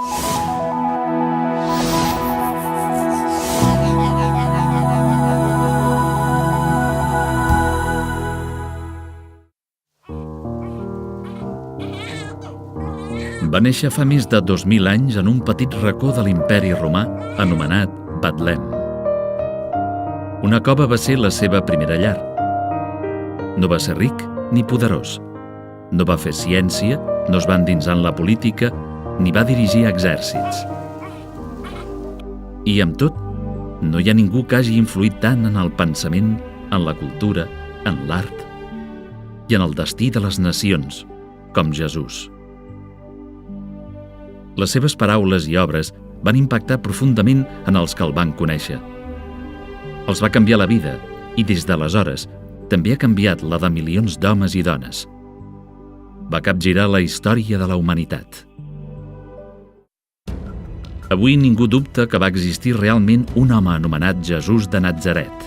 Va néixer fa més de 2.000 anys en un petit racó de l'Imperi Romà anomenat Betlem. Una cova va ser la seva primera llar. No va ser ric ni poderós. No va fer ciència, no es va endinsar en la política, ni va dirigir exèrcits. I amb tot, no hi ha ningú que hagi influït tant en el pensament, en la cultura, en l'art i en el destí de les nacions com Jesús. Les seves paraules i obres van impactar profundament en els que el van conèixer. Els va canviar la vida i des d'aleshores també ha canviat la de milions d'homes i dones. Va capgirar la història de la humanitat. Avui ningú dubta que va existir realment un home anomenat Jesús de Natzaret.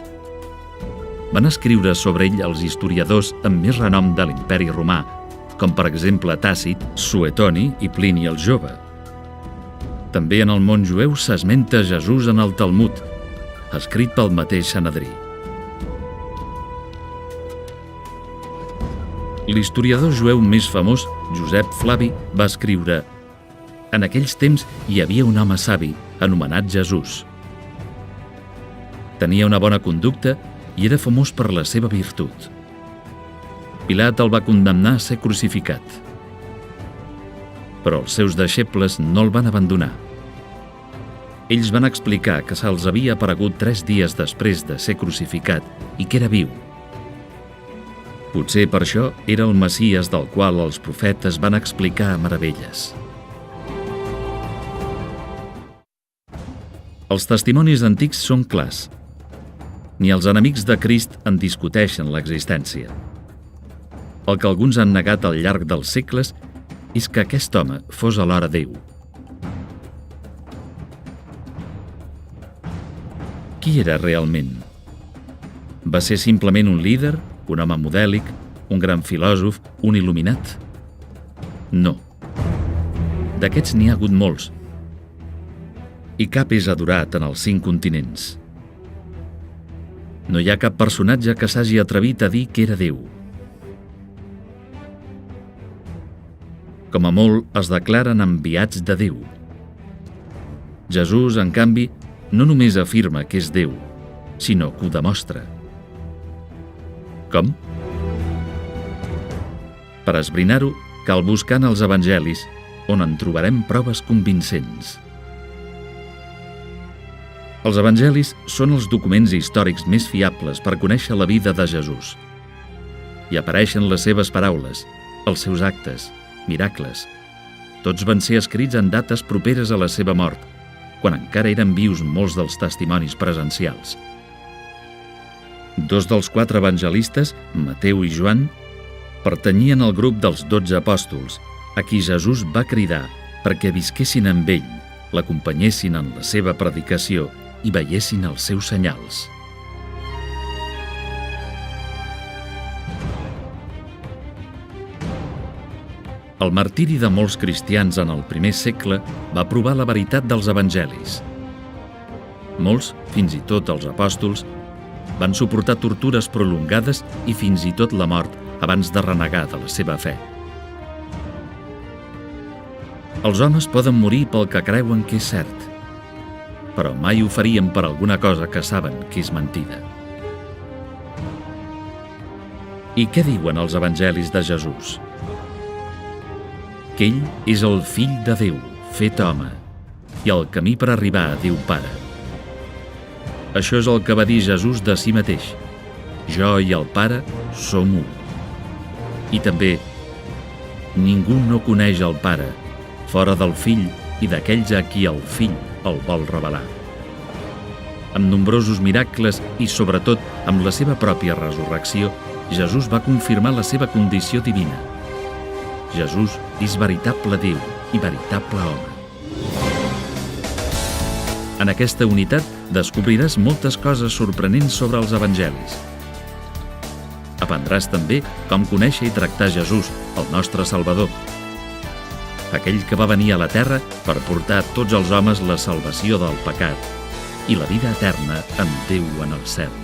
Van escriure sobre ell els historiadors amb més renom de l'Imperi Romà, com per exemple Tàcit, Suetoni i Plini el Jove. També en el món jueu s'esmenta Jesús en el Talmud, escrit pel mateix Sanedrí. L'historiador jueu més famós, Josep Flavi, va escriure: «En aquells temps hi havia un home savi, anomenat Jesús. Tenia una bona conducta i era famós per la seva virtut. Pilat el va condemnar a ser crucificat. Però els seus deixebles no el van abandonar. Ells van explicar que se'ls havia aparegut 3 dies després de ser crucificat i que era viu. Potser per això era el Messies del qual els profetes van explicar meravelles». Els testimonis antics són clars. Ni els enemics de Crist en discuteixen l'existència. El que alguns han negat al llarg dels segles és que aquest home fos alhora Déu. Qui era realment? Va ser simplement un líder, un home modèlic, un gran filòsof, un il·luminat? No. D'aquests n'hi ha hagut molts. I cap és adorat en els 5 continents. No hi ha cap personatge que s'hagi atrevit a dir que era Déu. Com a molt, es declaren enviats de Déu. Jesús, en canvi, no només afirma que és Déu, sinó que ho demostra. Com? Per esbrinar-ho, cal buscar en els evangelis, on en trobarem proves convincents. Els evangelis són els documents històrics més fiables per conèixer la vida de Jesús. Hi apareixen les seves paraules, els seus actes, miracles. Tots van ser escrits en dates properes a la seva mort, quan encara eren vius molts dels testimonis presencials. 2 dels 4 evangelistes, Mateu i Joan, pertanyien al grup dels 12 apòstols, a qui Jesús va cridar perquè visquessin amb ell, l'acompanyessin en la seva predicació i veiessin els seus senyals. El martiri de molts cristians en el primer segle va provar la veritat dels evangelis. Molts, fins i tot els apòstols, van suportar tortures prolongades i fins i tot la mort abans de renegar de la seva fe. Els homes poden morir pel que creuen que és cert, però mai ho farien per alguna cosa que saben que és mentida. I què diuen els evangelis de Jesús? Que ell és el fill de Déu, fet home, i el camí per arribar a Déu Pare. Això és el que va dir Jesús de si mateix: jo i el Pare som u. I també, ningú no coneix el Pare, fora del Fill i d'aquells a qui el Fill el vol revelar. Amb nombrosos miracles i, sobretot, amb la seva pròpia resurrecció, Jesús va confirmar la seva condició divina. Jesús és veritable Déu i veritable home. En aquesta unitat descobriràs moltes coses sorprenents sobre els evangelis. Aprendràs també com conèixer i tractar Jesús, el nostre Salvador. aquell que va venir a la terra per portar a tots els homes la salvació del pecat i la vida eterna amb Déu en el cel.